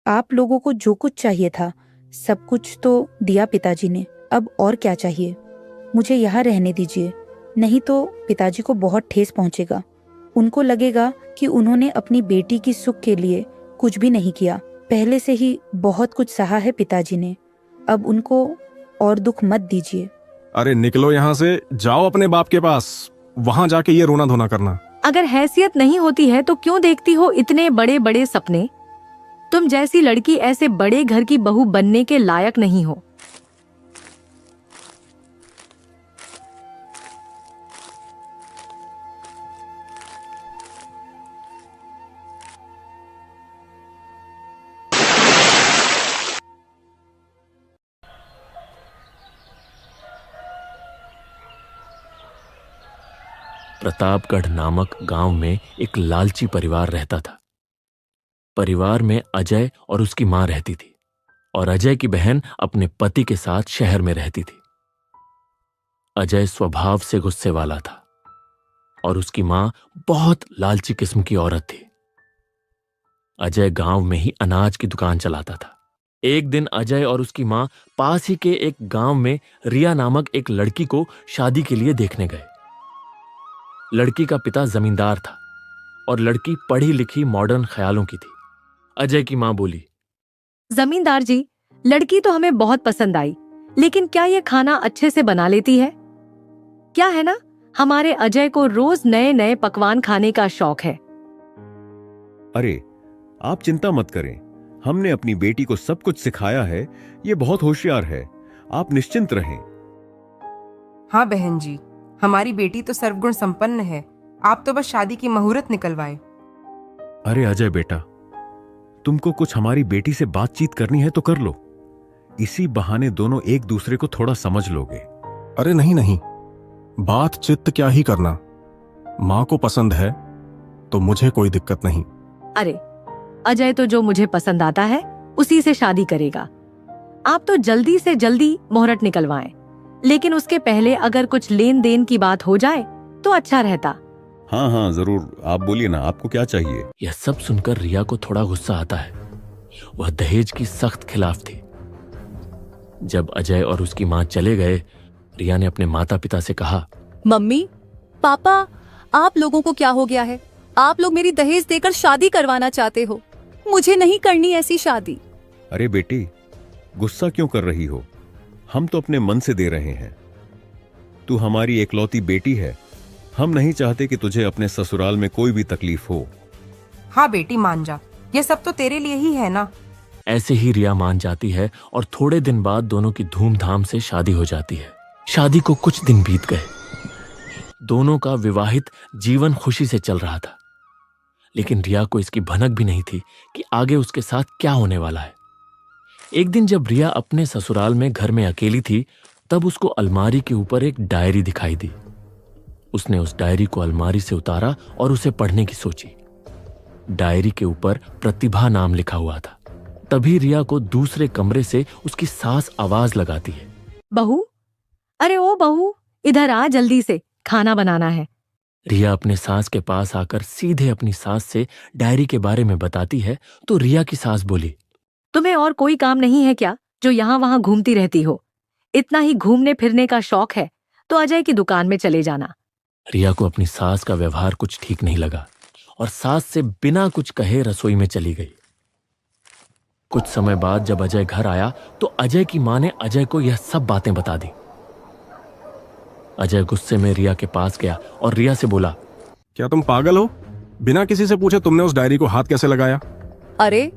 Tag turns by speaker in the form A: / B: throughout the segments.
A: आप लोगों को जो कुछ चाहिए था सब कुछ तो दिया पिताजी ने, अब और क्या चाहिए? मुझे यहाँ रहने दीजिए, नहीं तो पिताजी को बहुत ठेस पहुंचेगा। उनको लगेगा कि उन्होंने अपनी बेटी की सुख के लिए कुछ भी नहीं किया। पहले से ही बहुत कुछ सहा है पिताजी ने, अब उनको और दुख मत दीजिए।
B: अरे निकलो यहाँ से, जाओ अपने बाप के पास, वहां जाके ये रोना धोना करना।
C: अगर हैसियत नहीं होती है तो क्यों देखती हो इतने बड़े बड़े सपने? तुम जैसी लड़की ऐसे बड़े घर की बहू बनने के लायक नहीं हो।
D: प्रतापगढ़ नामक गांव में एक लालची परिवार रहता था। परिवार में अजय और उसकी मां रहती थी और अजय की बहन अपने पति के साथ शहर में रहती थी। अजय स्वभाव से गुस्से वाला था और उसकी मां बहुत लालची किस्म की औरत थी। अजय गांव में ही अनाज की दुकान चलाता था। एक दिन अजय और उसकी मां पास ही के एक गांव में रिया नामक एक लड़की को शादी के लिए देखने गए। लड़की का पिता जमींदार था और लड़की पढ़ी लिखी मॉडर्न ख्यालों की थी। अजय की मां बोली,
C: जमींदार जी, लड़की तो हमें बहुत पसंद आई, लेकिन क्या ये खाना अच्छे से बना लेती है? क्या है ना, हमारे अजय को रोज नए नए पकवान खाने का शौक है।
E: अरे आप चिंता मत करें, हमने अपनी बेटी को सब कुछ सिखाया है, ये बहुत होशियार है, आप निश्चिंत रहें।
F: हाँ बहन जी, हमारी बेटी तो सर्वगुण संपन्न है, आप तो बस शादी की मुहूर्त निकलवाए।
E: अरे अजय बेटा, तुमको कुछ हमारी बेटी से बातचीत करनी है तो कर लो, इसी बहाने दोनों एक दूसरे को थोड़ा समझ लोगे।
B: अरे नहीं नहीं, बातचीत क्या ही करना, माँ को पसंद है तो मुझे कोई दिक्कत नहीं।
C: अरे अजय तो जो मुझे पसंद आता है उसी से शादी करेगा। आप तो जल्दी से जल्दी मुहूर्त निकलवाएं, लेकिन उसके पहले अगर कुछ लेन देन की बात हो जाए तो अच्छा रहता।
E: हाँ हाँ जरूर, आप बोलिए ना, आपको क्या चाहिए?
D: यह सब सुनकर रिया को थोड़ा गुस्सा आता है। वह दहेज की सख्त खिलाफ थी। जब अजय और उसकी मां चले गए, रिया ने अपने माता पिता से कहा,
G: मम्मी पापा, आप लोगों को क्या हो गया है? आप लोग मेरी दहेज देकर शादी करवाना चाहते हो, मुझे नहीं करनी ऐसी शादी।
E: अरे बेटी, गुस्सा क्यों कर रही हो? हम तो अपने मन से दे रहे हैं। तू हमारी एकलौती बेटी है, हम नहीं चाहते कि तुझे अपने ससुराल में कोई भी तकलीफ हो।
F: हाँ बेटी मान जा, ये सब तो तेरे लिए ही है ना।
D: ऐसे ही रिया मान जाती है और थोड़े दिन बाद दोनों की धूमधाम से शादी हो जाती है। शादी को कुछ दिन बीत गए। दोनों का विवाहित जीवन खुशी से चल रहा था, लेकिन रिया को इसकी भनक भी नहीं थी कि आगे उसके साथ क्या होने वाला है। एक दिन जब रिया अपने ससुराल में घर में अकेली थी, तब उसको अलमारी के ऊपर एक डायरी दिखाई दी। उसने उस डायरी को अलमारी से उतारा और उसे पढ़ने की सोची। डायरी के ऊपर प्रतिभा नाम लिखा हुआ था। तभी रिया को दूसरे कमरे से उसकी सास आवाज लगाती है,
C: बहू, अरे ओ बहू, इधर आ जल्दी से, खाना बनाना है।
D: रिया अपने सास के पास आकर सीधे अपनी सास से डायरी के बारे में बताती है तो रिया की सास बोली,
C: तुम्हें और कोई काम नहीं है क्या जो यहाँ वहाँ घूमती रहती हो? इतना ही घूमने फिरने का शौक है तो अजय की दुकान में चले जाना।
D: रिया को अपनी सास का व्यवहार कुछ ठीक नहीं लगा और सास से बिना कुछ कहे रसोई में चली गई। कुछ समय बाद जब अजय घर आया तो अजय की मां ने अजय को यह सब बातें बता दी। अजय गुस्से में रिया के पास गया और रिया से बोला,
B: क्या तुम पागल हो? बिना किसी से पूछे तुमने उस डायरी को हाथ कैसे लगाया?
G: अरे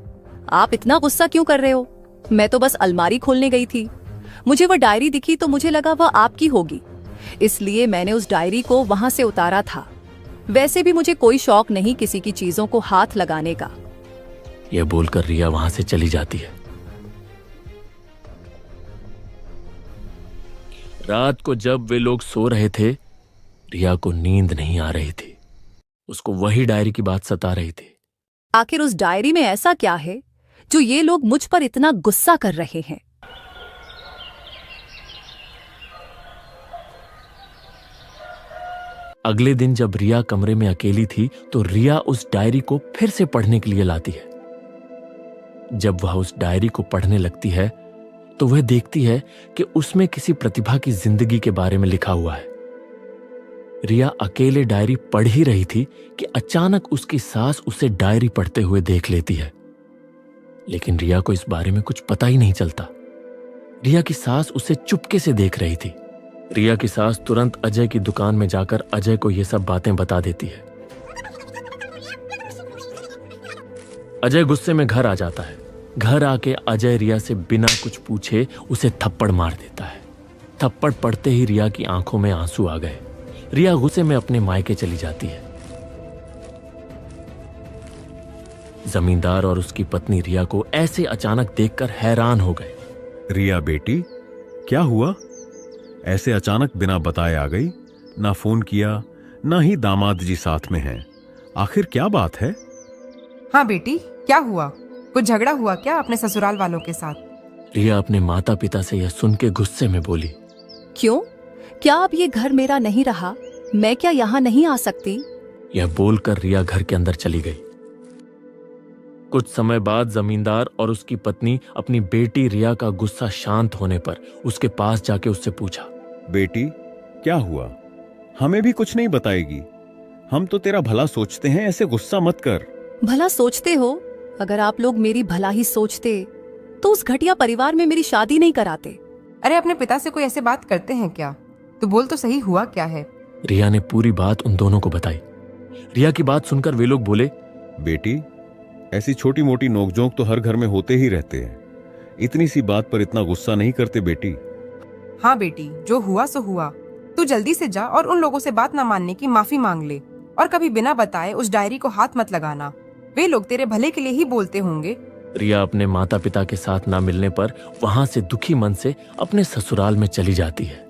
G: आप इतना गुस्सा क्यों कर रहे हो? मैं तो बस अलमारी खोलने गई थी, मुझे वह डायरी दिखी तो मुझे लगा वह आपकी होगी, इसलिए मैंने उस डायरी को वहां से उतारा था। वैसे भी मुझे कोई शौक नहीं किसी की चीजों को हाथ लगाने का।
D: यह बोलकर रिया वहां से चली जाती है। रात को जब वे लोग सो रहे थे, रिया को नींद नहीं आ रही थी। उसको वही डायरी की बात सता रही थी।
G: आखिर उस डायरी में ऐसा क्या है जो ये लोग मुझ पर इतना गुस्सा कर रहे हैं?
D: अगले दिन जब रिया कमरे में अकेली थी तो रिया उस डायरी को फिर से पढ़ने के लिए लाती है। जब वह उस डायरी को पढ़ने लगती है तो वह देखती है कि उसमें किसी प्रतिभा की जिंदगी के बारे में लिखा हुआ है। रिया अकेले डायरी पढ़ ही रही थी कि अचानक उसकी सास उसे डायरी पढ़ते हुए देख लेती है, लेकिन रिया को इस बारे में कुछ पता ही नहीं चलता। रिया की सास उसे चुपके से देख रही थी। रिया की सास तुरंत अजय की दुकान में जाकर अजय को ये सब बातें बता देती है। अजय गुस्से में घर आ जाता है। घर आके अजय रिया से बिना कुछ पूछे उसे थप्पड़ मार देता है। थप्पड़ पड़ते ही रिया की आंखों में आंसू आ गए। रिया गुस्से में अपने मायके चली जाती है। जमींदार और उसकी पत्नी रिया को ऐसे अचानक देखकर हैरान हो गए।
E: रिया बेटी, क्या हुआ? ऐसे अचानक बिना बताए आ गई, ना फोन किया, ना ही दामाद जी साथ में हैं। आखिर क्या बात है?
F: हाँ बेटी, क्या हुआ? कुछ झगड़ा हुआ क्या अपने ससुराल वालों के साथ?
D: रिया अपने माता पिता से यह सुन के गुस्से में बोली,
G: क्यों? क्या अब ये घर मेरा नहीं रहा? मैं क्या यहाँ नहीं आ सकती?
D: यह बोलकर रिया घर के अंदर चली गई। कुछ समय बाद जमींदार और उसकी पत्नी अपनी बेटी रिया का गुस्सा शांत होने पर उसके पास जाके उससे पूछा,
E: बेटी, क्या हुआ? हमें भी कुछ नहीं बताएगी? हम तो तेरा भला सोचते हैं, ऐसे गुस्सा मत कर।
G: भला सोचते हो? अगर आप लोग मेरी भला ही सोचते तो उस घटिया परिवार में मेरी शादी नहीं कराते।
F: अरे अपने पिता से कोई ऐसे बात करते हैं क्या? तू बोल तो सही, हुआ क्या है?
D: रिया ने पूरी बात उन दोनों को बताई। रिया की बात सुनकर वे लोग बोले,
E: बेटी, ऐसी छोटी मोटी नोकझोंक तो हर घर में होते ही रहते हैं। इतनी सी बात पर इतना गुस्सा नहीं करते बेटी।
F: हाँ बेटी, जो हुआ सो हुआ। तू जल्दी से जा और उन लोगों से बात ना मानने की माफी मांग ले, और कभी बिना बताए उस डायरी को हाथ मत लगाना। वे लोग तेरे भले के लिए ही बोलते होंगे।
D: रिया अपने माता पिता के साथ ना मिलने पर वहां से दुखी मन से अपने ससुराल में चली जाती है।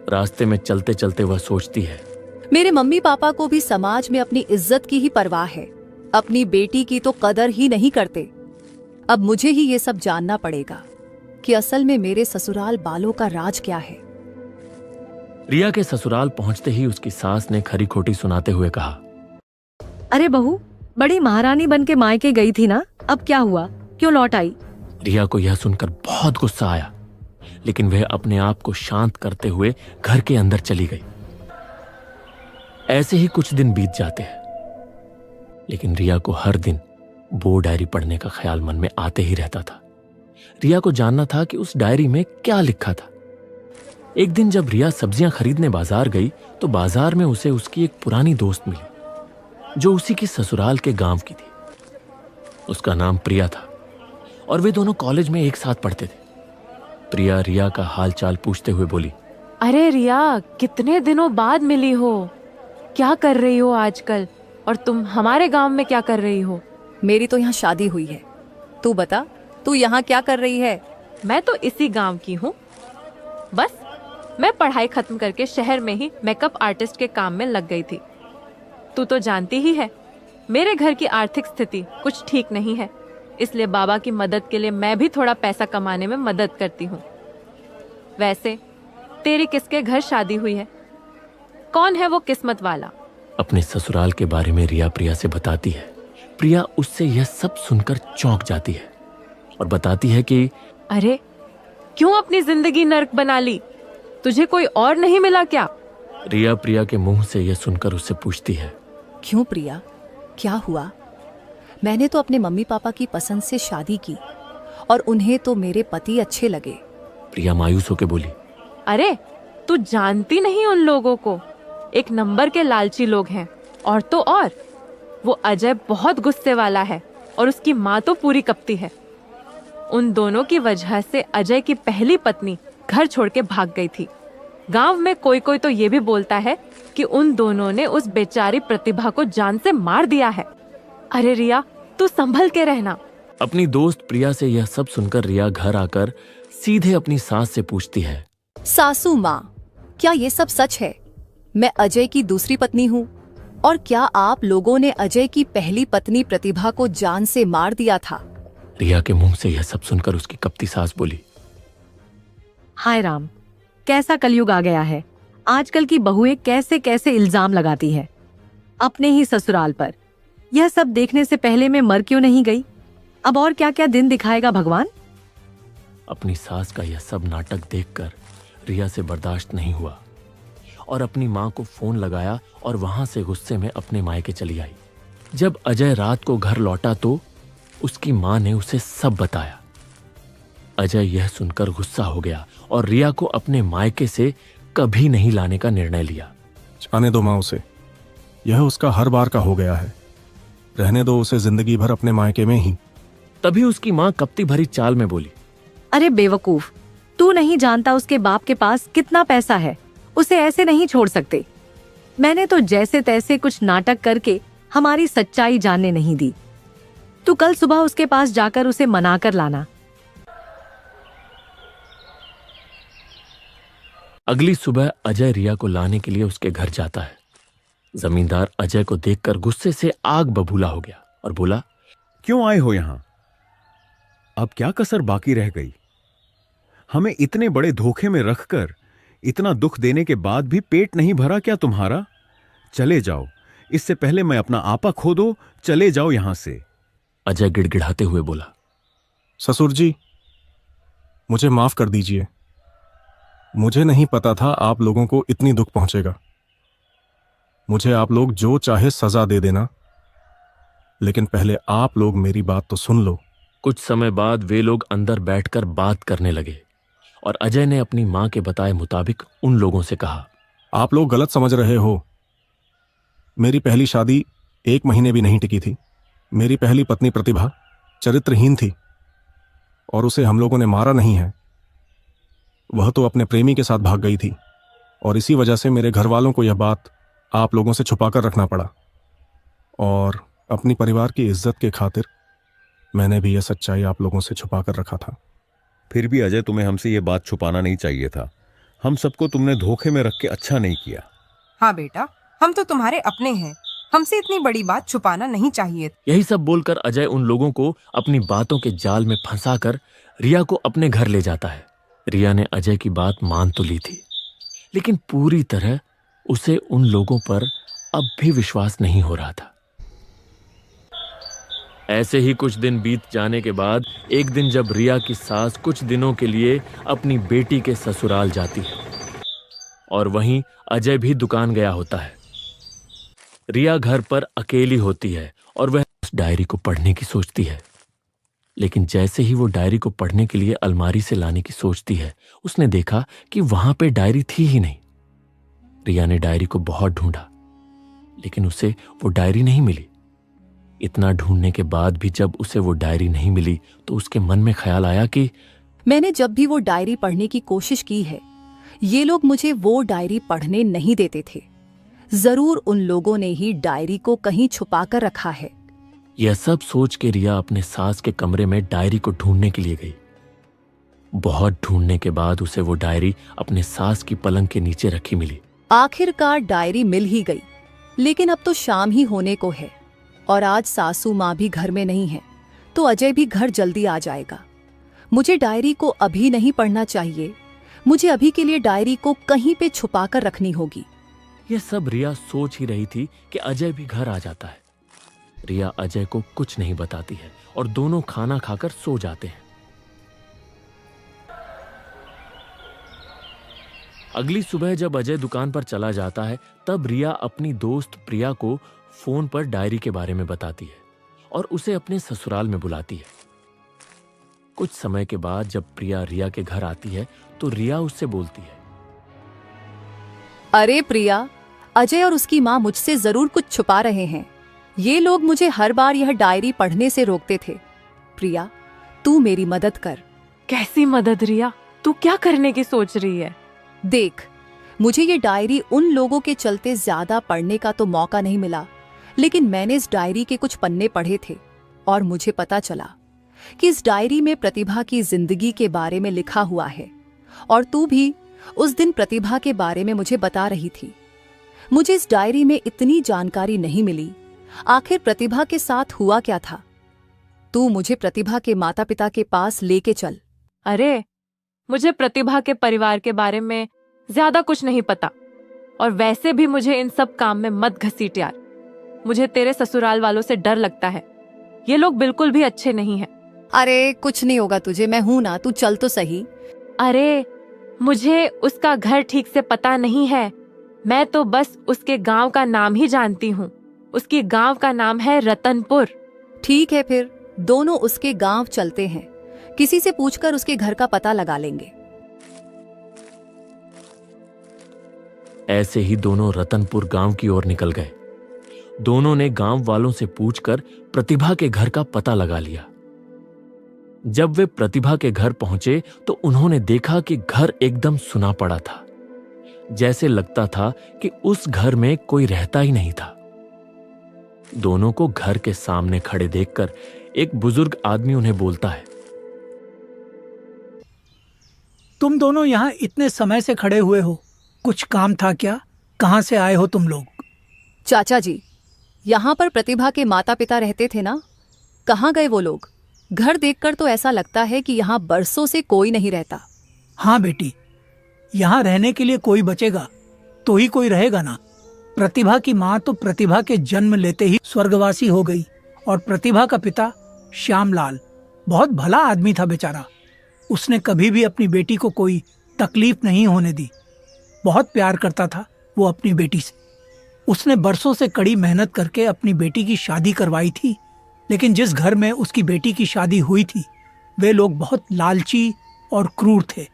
D: रास्ते में चलते चलते वह सोचती है,
G: मेरे मम्मी पापा को भी समाज में अपनी इज्जत की ही परवाह है, अपनी बेटी की तो कदर ही नहीं करते। अब मुझे ही ये सब जानना पड़ेगा कि असल में मेरे ससुराल बालों का राज क्या है।
D: रिया के ससुराल पहुंचते ही उसकी सास ने खरी खोटी सुनाते हुए कहा,
C: अरे बहू, बड़ी महारानी बन के मायके गई थी ना, अब क्या हुआ? क्यों लौट आई?
D: रिया को यह सुनकर बहुत गुस्सा आया, लेकिन वह अपने आप को शांत करते हुए घर के अंदर चली गई। ऐसे ही कुछ दिन बीत जाते हैं, लेकिन रिया को हर दिन वो डायरी पढ़ने का ख्याल मन में आते ही रहता था। रिया को जानना था कि उस डायरी में क्या लिखा था। एक दिन जब रिया सब्जियां खरीदने बाजार गई तो बाजार में उसे उसकी एक पुरानी दोस्त मिली जो उसी की ससुराल के गांव की थी। उसका नाम प्रिया था और वे दोनों कॉलेज में एक साथ पढ़ते थे। प्रिया रिया का हालचाल पूछते हुए बोली,
H: अरे रिया, कितने दिनों बाद मिली हो? क्या कर रही हो आजकल? और तुम हमारे गांव में क्या कर रही हो?
G: मेरी तो यहाँ शादी हुई है। तू बता, तू यहाँ क्या कर रही है?
H: मैं तो इसी गांव की हूँ। बस मैं पढ़ाई खत्म करके शहर में ही मेकअप आर्टिस्ट के काम में लग गई थी। तू तो जानती ही है, मेरे घर की आर्थिक स्थिति कुछ ठीक नहीं है, इसलिए बाबा की मदद के लिए मैं भी थोड़ा पैसा कमाने में मदद करती हूँ। वैसे तेरी किसके घर शादी हुई है? कौन है वो किस्मत वाला?
D: अपने ससुराल के बारे में रिया प्रिया से बताती है। प्रिया उससे यह सब सुनकर चौंक जाती है और बताती है कि
H: अरे क्यों अपनी जिंदगी नर्क बना ली? तुझे कोई और नहीं मिला क्या?
D: रिया प्रिया के मुंह से यह सुनकर उससे पूछती है,
G: क्यों प्रिया, क्या हुआ? मैंने तो अपने मम्मी पापा की पसंद से शादी की और उन्हें तो मेरे पति अच्छे लगे।
D: प्रिया मायूस होकर बोली,
H: अरे तू जानती नहीं उन लोगों को, एक नंबर के लालची लोग हैं। और तो और वो अजय बहुत गुस्से वाला है और उसकी माँ तो पूरी कपटी है। उन दोनों की वजह से अजय की पहली पत्नी घर छोड़ के भाग गई थी। गांव में कोई कोई तो ये भी बोलता है कि उन दोनों ने उस बेचारी प्रतिभा को जान से मार दिया है। अरे रिया, तू संभल के रहना।
D: अपनी दोस्त प्रिया से यह सब सुनकर रिया घर आकर सीधे अपनी सास से पूछती है,
G: सासू माँ, क्या ये सब सच है? मैं अजय की दूसरी पत्नी हूँ और क्या आप लोगों ने अजय की पहली पत्नी प्रतिभा को जान से मार दिया था?
D: रिया के मुंह से यह सब सुनकर उसकी कपटी सास बोली,
C: हाय राम, कैसा कलयुग आ गया है। आजकल की बहुएं कैसे कैसे इल्जाम लगाती है अपने ही ससुराल पर। यह सब देखने से पहले मैं मर क्यों नहीं गई? अब और क्या क्या दिन दिखाएगा भगवान।
D: अपनी सास का यह सब नाटक देखकर रिया से बर्दाश्त नहीं हुआ और अपनी मां को फोन लगाया और वहां से गुस्से में अपने मायके चली आई। जब अजय रात को घर लौटा तो उसकी मां ने उसे सब बताया। अजय यह सुनकर गुस्सा हो गया और रिया को अपने मायके से कभी नहीं लाने का निर्णय लिया।
B: जाने दो माँ उसे, यह उसका हर बार का हो गया है। रहने दो उसे जिंदगी भर अपने मायके में ही।
D: तभी उसकी मां कपटी भरी चाल में बोली,
C: अरे बेवकूफ, तू नहीं जानता उसके बाप के पास कितना पैसा है, उसे ऐसे नहीं छोड़ सकते। मैंने तो जैसे तैसे कुछ नाटक करके हमारी सच्चाई जानने नहीं दी। तू कल सुबह उसके पास जाकर उसे मनाकर लाना।
D: अगली सुबह अजय रिया को लाने के लिए उसके घर जाता है। जमींदार अजय को देखकर गुस्से से आग बबूला हो गया और बोला,
E: क्यों आए हो यहां? अब क्या कसर बाकी रह गई? हमें इतने बड़े धोखे में रखकर इतना दुख देने के बाद भी पेट नहीं भरा क्या तुम्हारा? चले जाओ, इससे पहले मैं अपना आपा खो दो। चले जाओ यहां से।
D: अजय गिड़गिड़ाते हुए बोला,
B: ससुर जी, मुझे माफ कर दीजिए। मुझे नहीं पता था आप लोगों को इतनी दुख पहुंचेगा। मुझे आप लोग जो चाहे सजा दे देना, लेकिन पहले आप लोग मेरी बात तो सुन लो।
D: कुछ समय बाद वे लोग अंदर बैठकर बात करने लगे और अजय ने अपनी मां के बताए मुताबिक उन लोगों से कहा,
B: आप लोग गलत समझ रहे हो। मेरी पहली शादी 1 महीने भी नहीं टिकी थी। मेरी पहली पत्नी प्रतिभा चरित्रहीन थी और उसे हम लोगों ने मारा नहीं है। वह तो अपने प्रेमी के साथ भाग गई थी और इसी वजह से मेरे घर वालों को यह बात आप लोगों से छुपाकर रखना पड़ा। और अपनी परिवार की इज्जत के खातिर मैंने भी यह सच्चाई आप लोगों से छुपाकर रखा था।
E: फिर भी अजय, तुम्हें हमसे यह बात छुपाना नहीं चाहिए था। हम सबको तुमने धोखे में रख के अच्छा नहीं किया।
F: हाँ बेटा, हम तो तुम्हारे अपने हैं, हमसे इतनी बड़ी बात छुपाना नहीं चाहिए।
D: यही सब बोलकर अजय उन लोगों को अपनी बातों के जाल में फंसाकर रिया को अपने घर ले जाता है। रिया ने अजय की बात मान तो ली थी, लेकिन पूरी तरह उसे उन लोगों पर अब भी विश्वास नहीं हो रहा था। ऐसे ही कुछ दिन बीत जाने के बाद एक दिन जब रिया की सास कुछ दिनों के लिए अपनी बेटी के ससुराल जाती है और वहीं अजय भी दुकान गया होता है। रिया घर पर अकेली होती है और वह उस डायरी को पढ़ने की सोचती है, लेकिन जैसे ही वो डायरी को पढ़ने के लिए अलमारी से लाने की सोचती है, उसने देखा कि वहां पे डायरी थी ही नहीं। रिया ने डायरी को बहुत ढूंढा, लेकिन उसे वो डायरी नहीं मिली। इतना ढूंढने के बाद भी जब उसे वो डायरी नहीं मिली तो उसके मन में ख्याल आया कि
G: मैंने जब भी वो डायरी पढ़ने की कोशिश की है, ये लोग मुझे वो डायरी पढ़ने नहीं देते थे। जरूर उन लोगों ने ही डायरी को कहीं छुपा कर रखा है।
D: यह सब सोच के रिया अपने सास के कमरे में डायरी को ढूंढने के लिए गई। बहुत ढूंढने के बाद उसे वो डायरी अपने सास की पलंग के नीचे रखी मिली।
G: आखिरकार डायरी मिल ही गई, लेकिन अब तो शाम ही होने को है और आज सासू माँ भी घर में नहीं है, तो अजय भी घर जल्दी आ जाएगा। मुझे डायरी को अभी नहीं पढ़ना चाहिए। मुझे अभी के लिए डायरी को कहीं पे छुपा कर रखनी होगी।
D: यह सब रिया सोच ही रही थी कि अजय भी घर आ जाता है। रिया अजय को कुछ नहीं बताती है और दोनों खाना खाकर सो जाते हैं। अगली सुबह जब अजय दुकान पर चला जाता है, तब रिया अपनी दोस्त प्रिया को फोन पर डायरी के बारे में बताती है और उसे अपने ससुराल में बुलाती है। कुछ समय के बाद जब प्रिया रिया के घर आती है तो रिया उससे बोलती है,
G: अरे प्रिया, अजय और उसकी माँ मुझसे जरूर कुछ छुपा रहे हैं। ये लोग मुझे हर बार यह डायरी पढ़ने से रोकते थे। प्रिया, तू मेरी मदद कर।
H: कैसी मदद रिया? तू क्या करने की सोच रही है?
G: देख, मुझे ये डायरी उन लोगों के चलते ज्यादा पढ़ने का तो मौका नहीं मिला, लेकिन मैंने इस डायरी के कुछ पन्ने पढ़े थे और मुझे पता चला कि इस डायरी में प्रतिभा की जिंदगी के बारे में लिखा हुआ है और तू भी उस दिन प्रतिभा के बारे में मुझे बता रही थी। मुझे इस डायरी में इतनी जानकारी नहीं मिली। आखिर प्रतिभा के साथ हुआ क्या था? तू मुझे प्रतिभा के माता पिता के पास लेके चल।
H: अरे, मुझे प्रतिभा के परिवार के बारे में ज्यादा कुछ नहीं पता, और वैसे भी मुझे इन सब काम में मत घसीट यार। मुझे तेरे ससुराल वालों से डर लगता है। ये लोग बिल्कुल भी अच्छे नहीं हैं।
G: अरे कुछ नहीं होगा तुझे, मैं हूं ना, तू चल तो सही।
H: अरे मुझे उसका घर ठीक से पता नहीं है, मैं तो बस उसके गांव का नाम ही जानती हूँ। उसकी गांव का नाम है रतनपुर।
G: ठीक है, फिर दोनों उसके गांव चलते हैं, किसी से पूछकर उसके घर का पता लगा लेंगे।
D: ऐसे ही दोनों रतनपुर गांव की ओर निकल गए। दोनों ने गांव वालों से पूछकर प्रतिभा के घर का पता लगा लिया। जब वे प्रतिभा के घर पहुंचे तो उन्होंने देखा कि घर एकदम सुना पड़ा था, जैसे लगता था कि उस घर में कोई रहता ही नहीं था। दोनों को घर के सामने खड़े देखकर एक बुजुर्ग आदमी उन्हें बोलता है,
I: तुम दोनों यहाँ इतने समय से खड़े हुए हो, कुछ काम था क्या? कहाँ से आए हो तुम लोग?
G: चाचा जी, यहाँ पर प्रतिभा के माता पिता रहते थे ना, कहाँ गए वो लोग? घर देखकर तो ऐसा लगता है कि यहाँ बरसों से कोई नहीं रहता।
I: हाँ बेटी, यहाँ रहने के लिए कोई बचेगा तो ही कोई रहेगा ना। प्रतिभा की माँ तो प्रतिभा के जन्म लेते ही स्वर्गवासी हो गई, और प्रतिभा का पिता श्यामलाल बहुत भला आदमी था बेचारा। उसने कभी भी अपनी बेटी को कोई तकलीफ नहीं होने दी। बहुत प्यार करता था वो अपनी बेटी से। उसने बरसों से कड़ी मेहनत करके अपनी बेटी की शादी करवाई थी, लेकिन जिस घर में उसकी बेटी की शादी हुई थी वे लोग बहुत लालची और क्रूर थे।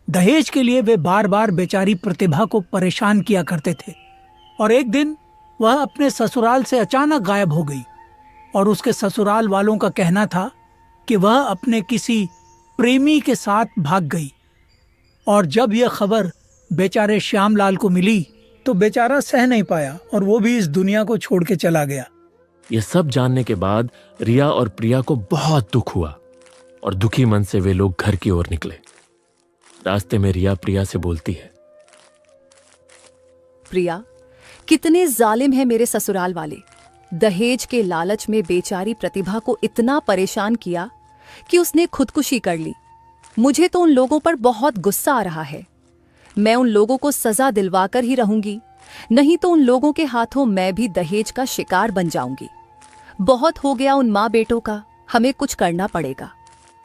I: दहेज के लिए वे बार बार बेचारी प्रतिभा को परेशान किया करते थे, और एक दिन वह अपने ससुराल से अचानक गायब हो गई, और उसके ससुराल वालों का कहना था कि वह अपने किसी प्रेमी के साथ भाग गई। और जब यह खबर बेचारे श्यामलाल को मिली तो बेचारा सह नहीं पाया और वो भी इस दुनिया को छोड़ के चला गया।
D: यह सब जानने के बाद रिया और प्रिया को बहुत दुख हुआ और दुखी मन से वे लोग घर की ओर निकले। रास्ते में रिया प्रिया से बोलती है,
G: प्रिया, कितने जालिम हैं मेरे ससुराल वाले। दहेज के लालच में बेचारी प्रतिभा को इतना परेशान किया कि उसने खुदकुशी कर ली। मुझे तो उन लोगों पर बहुत गुस्सा आ रहा है। मैं उन लोगों को सजा दिलवाकर ही रहूंगी, नहीं तो उन लोगों के हाथों मैं भी दहेज का शिकार बन जाऊंगी। बहुत हो गया उन माँ बेटों का, हमें कुछ करना पड़ेगा।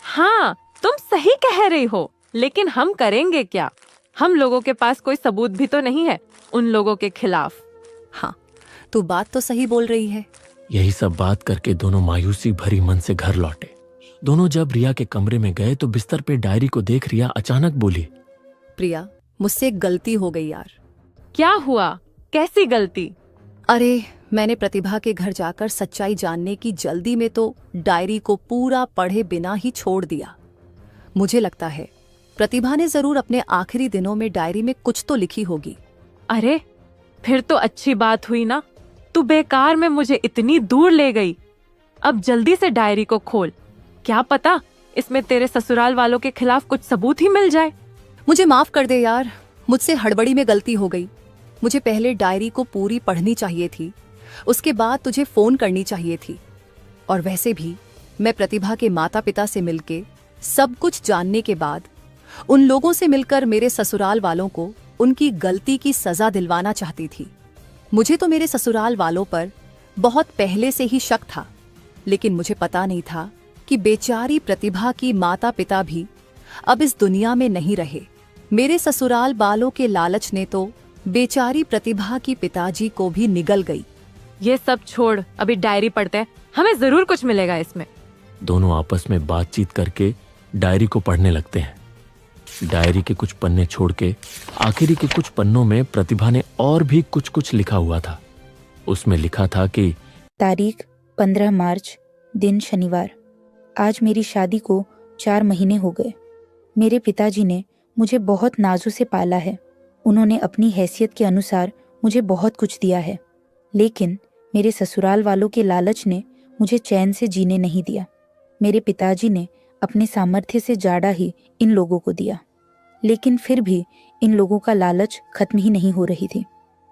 H: हाँ, तुम सही कह रही हो, लेकिन हम करेंगे क्या? हम लोगों के पास कोई सबूत भी तो नहीं है उन लोगों के खिलाफ।
G: हाँ, तू बात तो सही बोल रही है।
D: यही सब बात करके दोनों मायूसी भरी मन से घर लौटे। दोनों जब रिया के कमरे में गए तो बिस्तर पे डायरी को देख रिया अचानक बोली,
G: प्रिया, मुझसे एक गलती हो गई यार।
H: क्या हुआ? कैसी गलती?
G: अरे, मैंने प्रतिभा के घर जाकर सच्चाई जानने की जल्दी में तो डायरी को पूरा पढ़े बिना ही छोड़ दिया। मुझे लगता है प्रतिभा ने जरूर अपने आखिरी दिनों में डायरी में कुछ तो लिखी होगी।
H: अरे, फिर तो अच्छी बात हुई ना, तू बेकार में मुझे इतनी दूर ले गई। अब जल्दी से डायरी को खोल, क्या पता इसमें तेरे ससुराल वालों के खिलाफ कुछ सबूत ही मिल जाए।
G: मुझे माफ कर दे यार, मुझसे हड़बड़ी में गलती हो गई। मुझे पहले डायरी को पूरी पढ़नी चाहिए थी, उसके बाद तुझे फोन करनी चाहिए थी। और वैसे भी मैं प्रतिभा के माता पिता से मिलके सब कुछ जानने के बाद उन लोगों से मिलकर मेरे ससुराल वालों को उनकी गलती की सजा दिलवाना चाहती थी। मुझे तो मेरे ससुराल वालों पर बहुत पहले से ही शक था, लेकिन मुझे पता नहीं था कि बेचारी प्रतिभा की माता पिता भी अब इस दुनिया में नहीं रहे। मेरे ससुराल वालों के लालच ने तो बेचारी प्रतिभा की पिताजी को भी निगल गई।
H: ये सब छोड़, अभी डायरी पढ़ते हैं, हमें जरूर कुछ मिलेगा इसमें।
D: दोनों आपस में बातचीत करके डायरी को पढ़ने लगते हैं। डायरी के कुछ पन्ने छोड़ के आखिरी के कुछ पन्नों में प्रतिभा ने और भी कुछ कुछ लिखा हुआ था। उसमें लिखा था कि
A: तारीख 15 मार्च, दिन शनिवार। आज मेरी शादी को 4 महीने हो गए। मेरे पिताजी ने मुझे बहुत नाजों से पाला है। उन्होंने अपनी हैसियत के अनुसार मुझे बहुत कुछ दिया है, लेकिन मेरे ससुराल वालों के लालच ने मुझे चैन से जीने नहीं दिया। मेरे पिताजी ने अपने सामर्थ्य से ज़्यादा ही इन लोगों को दिया, लेकिन फिर भी इन लोगों का लालच खत्म ही नहीं हो रही थी।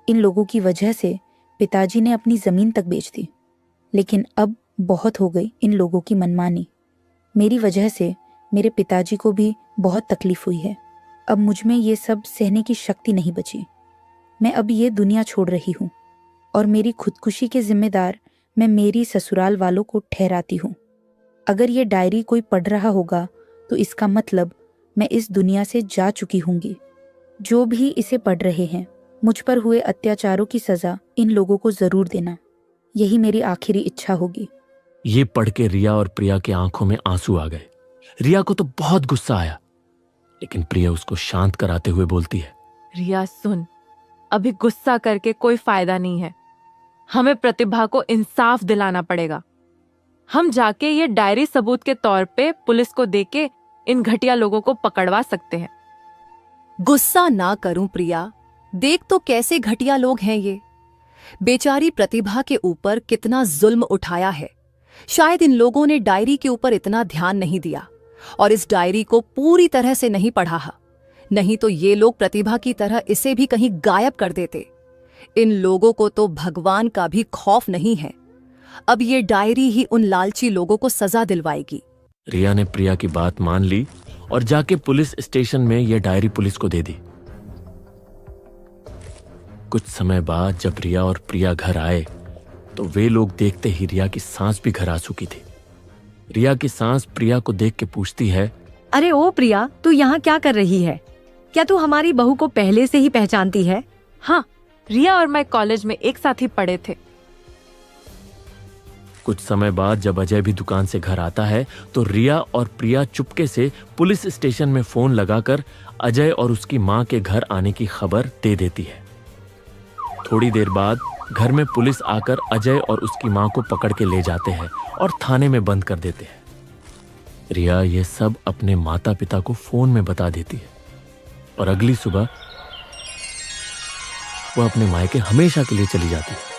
A: इन लोगों की वजह से पिताजी ने अपनी ज़मीन तक बेच दी, लेकिन अब बहुत हो गई इन लोगों की मनमानी। मेरी वजह से मेरे पिताजी को भी बहुत तकलीफ हुई है। अब मुझ में ये सब सहने की शक्ति नहीं बची। मैं अब ये दुनिया छोड़ रही हूँ और मेरी खुदकुशी के जिम्मेदार मैं मेरी ससुराल वालों को ठहराती हूँ। अगर ये डायरी कोई पढ़ रहा होगा तो इसका मतलब मैं इस दुनिया से जा चुकी हूँगी। जो भी इसे पढ़ रहे हैं, मुझ पर हुए अत्याचारों की सजा इन लोगों को जरूर देना। यही मेरी आखिरी इच्छा होगी।
D: ये पढ़ के रिया और प्रिया की आंखों में आंसू आ गए। रिया को तो बहुत गुस्सा आया, लेकिन प्रिया उसको शांत कराते हुए बोलती है,
H: रिया सुन, अभी गुस्सा करके कोई फायदा नहीं है। हमें प्रतिभा को इंसाफ दिलाना पड़ेगा। हम जाके ये डायरी सबूत के तौर पे पुलिस को देके इन घटिया लोगों को पकड़वा सकते हैं।
G: गुस्सा ना करूं प्रिया, देख तो कैसे घटिया लोग हैं ये। बेचारी प्रतिभा के ऊपर कितना जुल्म उठाया है। शायद इन लोगों ने डायरी के ऊपर इतना ध्यान नहीं दिया और इस डायरी को पूरी तरह से नहीं पढ़ा, नहीं तो ये लोग प्रतिभा की तरह इसे भी कहीं गायब कर देते। इन लोगों को तो भगवान का भी खौफ नहीं है। अब ये डायरी ही उन लालची लोगों को सजा दिलवाएगी।
D: रिया ने प्रिया की बात मान ली और जाके पुलिस स्टेशन में यह डायरी पुलिस को दे दी। कुछ समय बाद जब रिया और प्रिया घर आए तो वे लोग देखते ही रिया की सांस भी घर आ चुकी थी। रिया की सांस प्रिया को देख के पूछती है,
C: अरे ओ प्रिया, तू यहाँ क्या कर रही है? क्या तू हमारी बहू को पहले से ही पहचानती है?
H: हाँ, रिया और मैं कॉलेज में एक साथ ही पढ़े थे।
D: कुछ समय बाद जब अजय भी दुकान से घर आता है तो रिया और प्रिया चुपके से पुलिस स्टेशन में फोन लगाकर अजय और उसकी मां के घर आने की खबर दे देती है। थोड़ी देर बाद घर में पुलिस आकर अजय और उसकी मां को पकड़ के ले जाते हैं और थाने में बंद कर देते हैं। रिया ये सब अपने माता पिता को फोन में बता देती है और अगली सुबह वह अपने मायके हमेशा के लिए चली जाती है।